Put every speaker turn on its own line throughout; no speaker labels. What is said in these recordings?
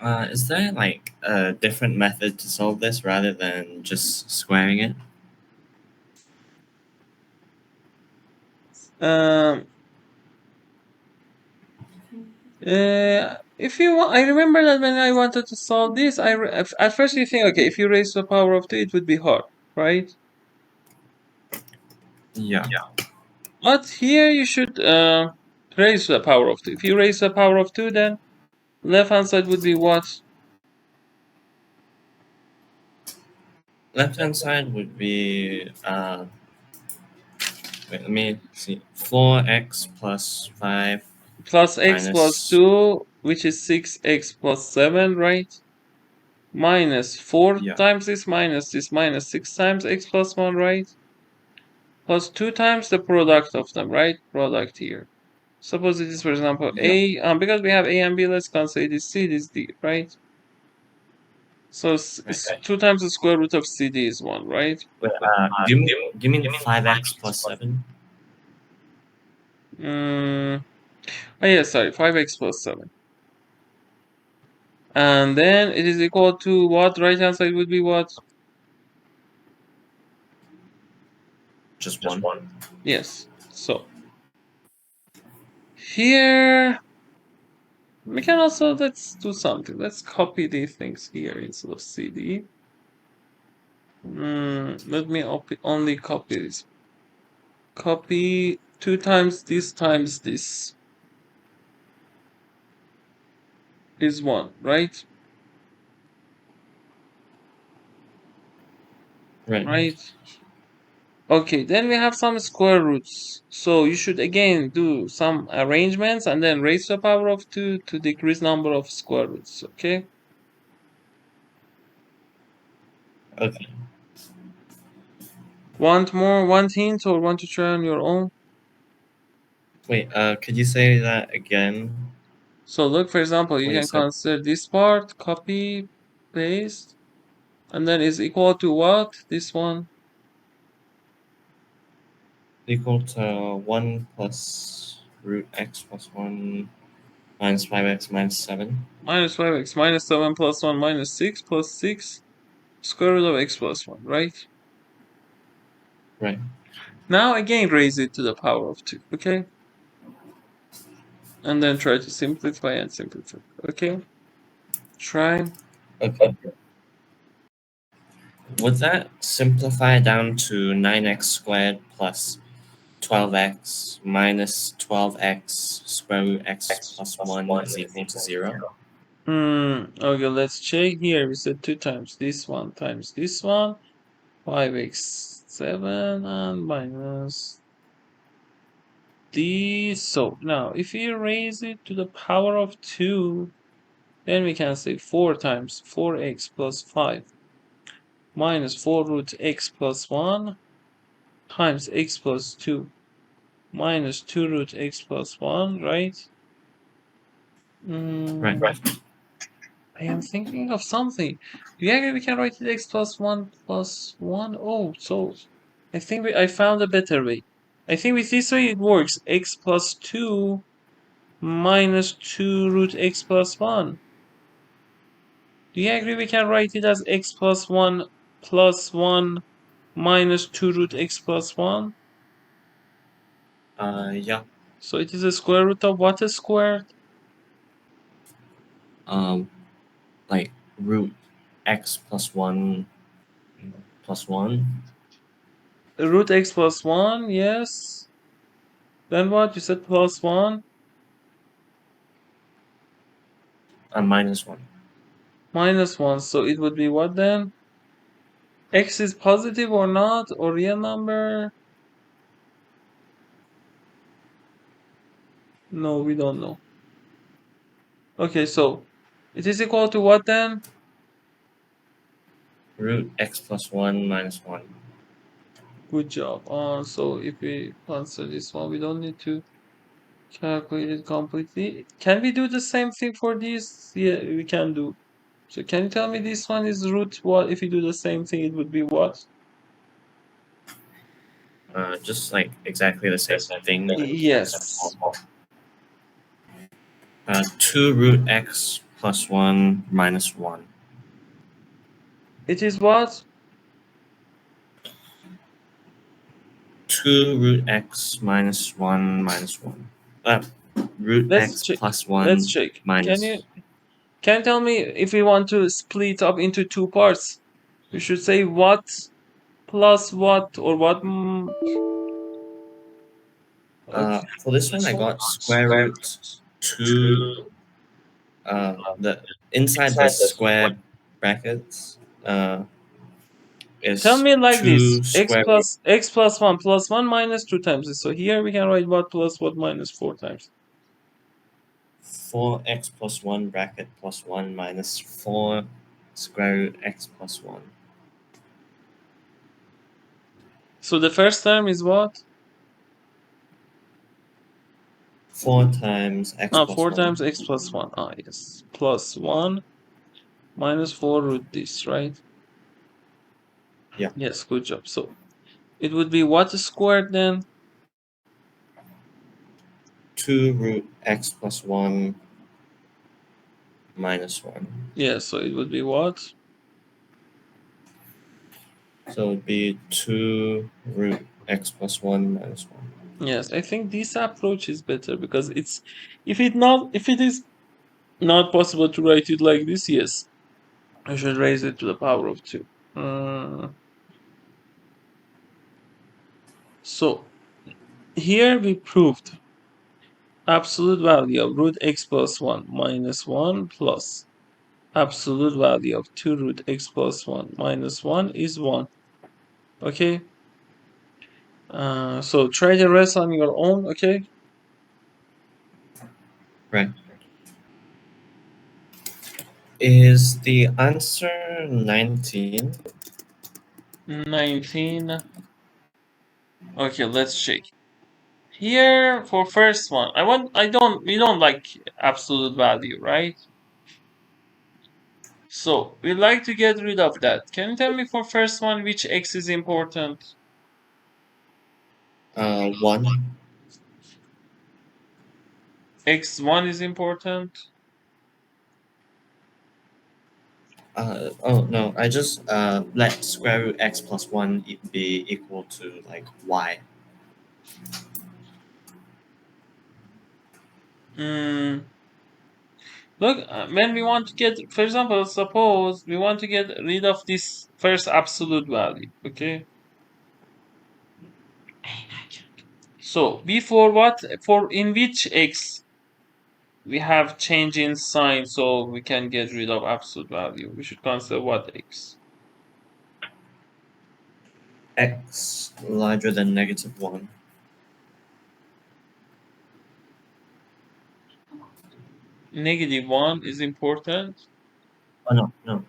Is there like a different method to solve this rather than just squaring it?
If you want, I remember that when I wanted to solve this, at first you think, okay, if you raise to the power of 2, it would be hard, right?
Yeah.
But here you should raise to the power of 2. If you raise to the power of 2, then left hand side would be what?
Left hand side would be wait, let me see. 4x plus 5
Plus x plus
minus
2, which is 6x plus 7, right? Minus 4
yeah.
times this, minus 6 times x plus 1, right? Plus 2 times the product of them, right? Product here. Suppose it is, for example,
Yeah.
a, because we have a and b, let's consider it is c, this d, right? So
Right.
2 times the square root of cd is 1, right?
Wait, do you mean 5x plus 7?
Oh yeah, sorry, 5x plus 7. And then it is equal to what? Right hand side would be what?
Just 1.
Yes. So here we can also, let's do something. Let's copy these things here instead of cd. Let me only copy this. Copy 2 times this is 1, right?
Right.
Right. Okay, then we have some square roots. So you should again do some arrangements and then raise to the power of 2 to decrease number of square roots, okay?
Okay.
Want more, want hint, or want to try on your own?
Wait, could you say that again?
So look, for example, you
What you
can
said?
consider this part, copy, paste, and then is equal to what? This one?
Equal to 1 plus root x plus 1 minus 5x minus 7.
Minus 5x minus 7 plus 1 minus 6 plus 6 square root of x plus 1, right?
Right.
Now again raise it to the power of 2, okay? And then try to simplify and simplify, okay? Try.
Okay. Would that simplify down to 9x squared plus 12x minus 12x square root x plus 1 is equal to 0?
Okay, let's check here. We said 2 times this one times this one. 5x 7 and minus this. So now if you raise it to the power of 2, then we can say 4 times 4x plus 5 minus 4 root x plus 1 times x plus 2 minus 2 root x plus 1, right?
Right.
I am thinking of something. Do you agree we can write it x plus 1 plus 1? Oh, so I think I found a better way. I think with this way it works. X plus 2 minus 2 root x plus 1. Do you agree we can write it as x plus 1 minus 2 root x plus 1?
Yeah.
So it is a square root of what is squared?
Um, like root x plus 1 plus 1
Root x plus 1, yes. Then what? You said plus 1?
and minus 1.
Minus 1. So it would be what then? X is positive or not? Or real number? No, we don't know. Okay, so it is equal to what then?
Root x plus 1 minus 1.
Good job. So if we answer this one, we don't need to calculate it completely. Can we do the same thing for this? Yeah, we can do. So can you tell me this one is root what? If you do the same thing, it would be what?
Just like exactly the same thing.
Yes.
2 root x plus 1 minus 1.
It is what?
2 root x minus 1 minus 1. Root
Let's
x
check.
plus
Let's
1
check.
minus.
Can you tell me if we want to split up into two parts? We should say what plus what or what. Okay.
For this one, I got square root 2. The inside the square brackets
Tell
is
me like this:
2 square root
x plus one minus two times this. So here we can write what plus what minus four times.
4x plus 1 bracket plus 1 minus 4 square root x plus 1.
So the first term is what?
4 times x plus
4
1.
times x plus 1. Yes. Plus 1 minus 4 root this, right?
Yeah.
Yes, good job. So it would be what squared then?
2 root x plus 1 minus 1.
Yeah, so it would be what?
So it would be 2 root x plus 1 minus 1.
Yes, I think this approach is better because it's if it is not possible to write it like this, yes, I should raise it to the power of 2. So here we proved absolute value of root x plus 1 minus 1 plus absolute value of 2 root x plus 1 minus 1 is 1. Okay? So try the rest on your own, okay?
Right. Is the answer 19?
19. Okay, let's check. Here for first one, we don't like absolute value, right? So we like to get rid of that. Can you tell me for first one which x is important?
1.
X1 is important.
Oh no, I just let square root x plus 1 be equal to like y.
Mm, Look, when we want to get, for example, suppose we want to get rid of this first absolute value, okay? So before what, for in which x we have change in sign so we can get rid of absolute value, we should consider what x?
X larger than negative 1.
-1 is important.
Oh no, no.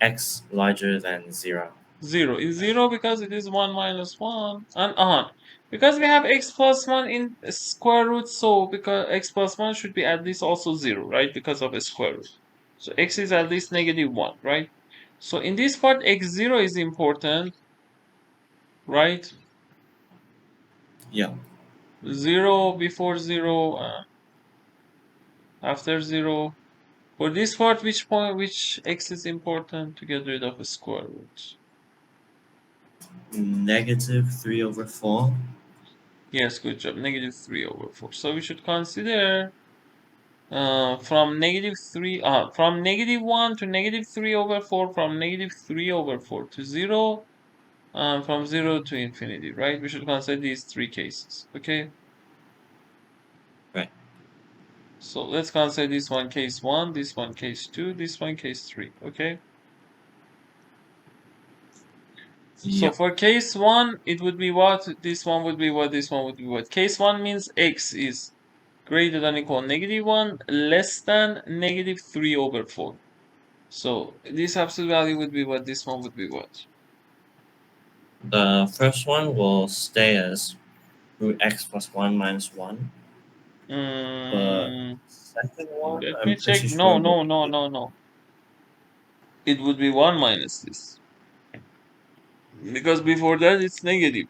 X larger than 0.
0 is 0 because it is 1 minus 1 and on. Because we have x plus 1 in square root, so because x plus 1 should be at least also 0, right? Because of a square root. So x is at least -1, right? So in this part, x0 is important, right?
Yeah.
0 before 0, after 0. For this part, which x is important to get rid of a square root?
Negative 3 over 4.
Yes, good job. -3/4. So we should consider from from -1 to -3/4, from -3/4 to 0, from 0 to infinity, right? We should consider these three cases, okay?
Right.
So let's consider this one case 1, this one case 2, this one case 3, okay? So
Yep.
for case 1, it would be what? This one would be what? This one would be what? Case 1 means x is greater than or equal -1, less than -3/4. So this absolute value would be what? This one would be what?
The first one will stay as root x plus 1 minus 1. The
Mm,
second one,
Let
I'm
me check.
pretty
No,
sure will
no, no,
be.
no, no. It would be 1 minus this. Because before that it's negative,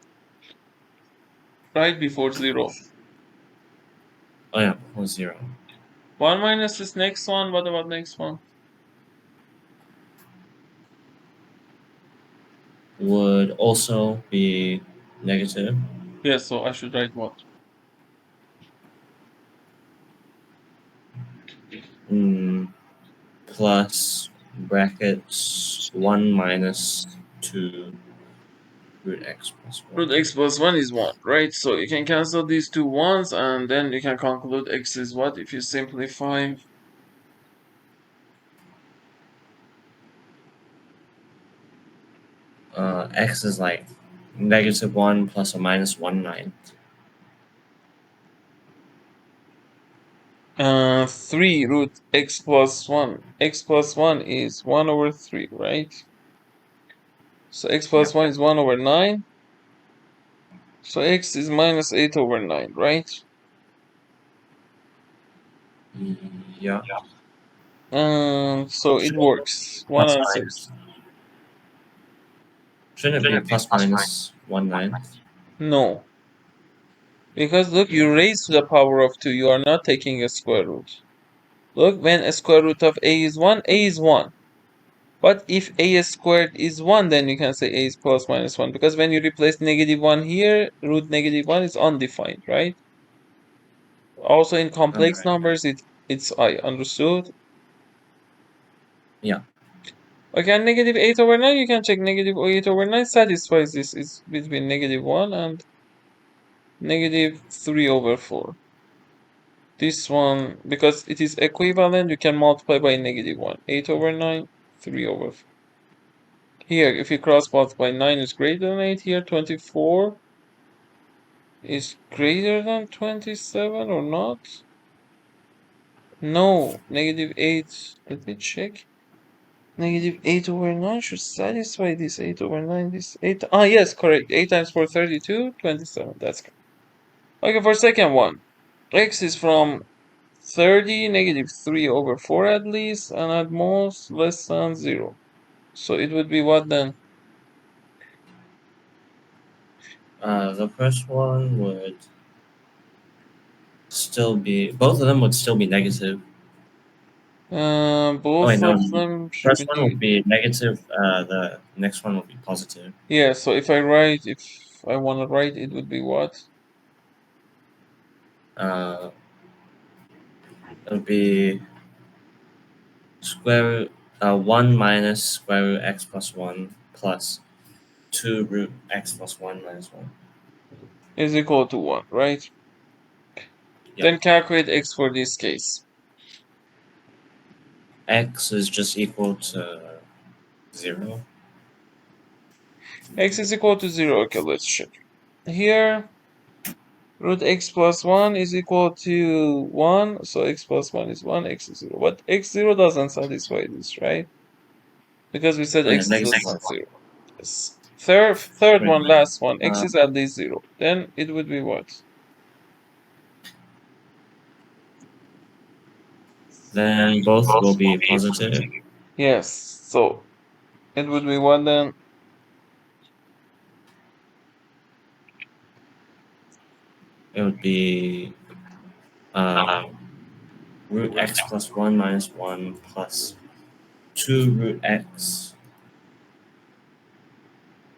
right? Before 0.
Oh yeah, 0.
1 minus this next one. What about next one?
Would also be negative.
Yes, so I should write what?
Plus brackets 1 minus 2 root x plus
Root
1.
x plus 1 is 1, right? So you can cancel these two ones, and then you can conclude x is what if you simplify?
X is like negative 1 plus or minus 1/9.
3 root x plus 1. X plus 1 is 1 over 3, right? So x plus
Yep.
1 is 1 over 9. So x is minus 8 over 9, right?
Yeah.
So it works. One
Plus
answers.
minus. Shouldn't it be plus minus 1/9?
No. Because look, you raise to the power of 2. You are not taking a square root. Look, when a square root of a is 1, a is 1. But if a squared is 1, then you can say a is plus minus 1. Because when you replace negative 1 here, root negative 1 is undefined, right? Also in complex
Okay.
numbers, it's I. Understood?
Yeah.
Okay, and negative 8 over 9, you can check negative 8 over 9 satisfies this. It's between negative 1 and negative 3 over 4. This one, because it is equivalent, you can multiply by negative 1. 8 over 9, 3 over 4. Here, if you cross multiply, 9 is greater than 8. Here, 24 is greater than 27 or not? No, negative 8. Let me check. Negative 8 over 9 should satisfy this 8 over 9. This 8. Ah, yes, correct. 8 times 4, 32, 27. That's correct. Okay, for second one. X is from 30, negative 3 over 4 at least, and at most less than 0. So it would be what then?
The first one would still be, both of them would still be negative. Oh, wait,
Both
no.
of
The
them should
first
be
one would
negative.
be negative. The next one would be positive.
Yeah, so if I want to write, it would be what?
Uh, it would be square root 1 minus square root x plus 1 plus 2 root x plus 1 minus 1.
Is equal to 1, right?
Yeah.
Then calculate x for this case.
X is just equal to 0.
X is equal to 0. Okay, let's check. Here, root x plus 1 is equal to 1. So x plus 1 is 1, x is 0. But x0 doesn't satisfy this, right? Because we said
Oh, yeah,
x is
negative
less
1.
than 0. Yes. Third
Wait,
one, last one. X
uh,
is at least 0. Then it would be what?
then both will be positive.
Yes. So it would be what then?
It would be uh, root x plus 1 minus 1 plus 2 root x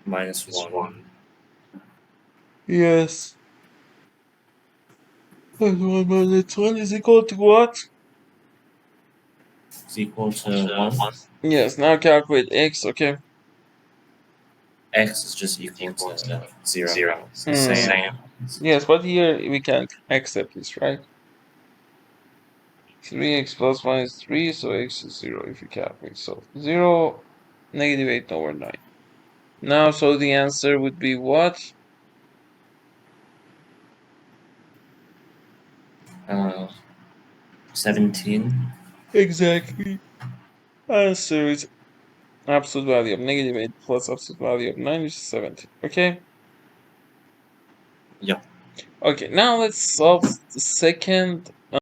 minus 1
Yes. And 1 minus 1 is equal to what?
is equal to 1.
Yes, now calculate x, okay.
X is just equal to 0. It's the same.
Yes, but here we can accept this, right? 3x plus 1 is 3, so x is 0 if you calculate. So 0, negative 8 over 9. Now, so the answer would be what?
17.
Exactly. Answer is absolute value of negative 8 plus absolute value of 9 is 17. Okay?
Yeah.
Okay, now let's solve the second